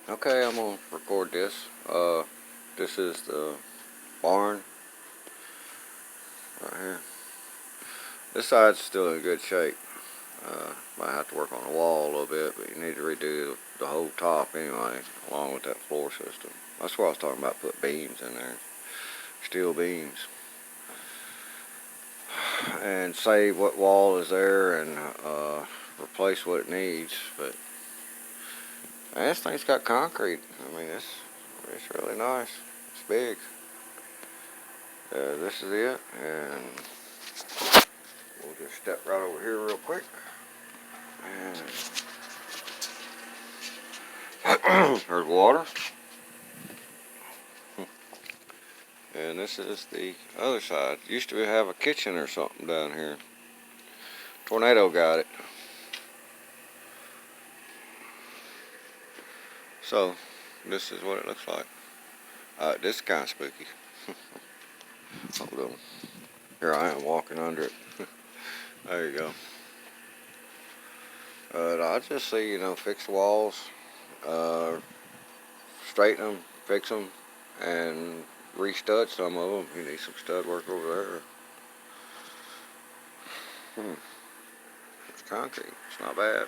Okay, I'm gonna record this. This is the barn right here. This side's still in good shape. Might have to work on the wall a little bit, but you need to redo the whole top anyway, along with that floor system. That's what I was talking about, put beams in there. Steel beams. And save what wall is there and replace what it needs. But man, this thing's got concrete. I mean, it's really nice. It's big. This is it, and we'll just step right over here real quick. And there's water. And this is the other side. Used to have a kitchen or something down here. Tornado got it. So this is what it looks like. This is kind of spooky. Hold on. Here I am walking under it. There you go. I just see, fix the walls, straighten them, fix them, and re-stud some of them. You need some stud work over there. It's concrete. It's not bad.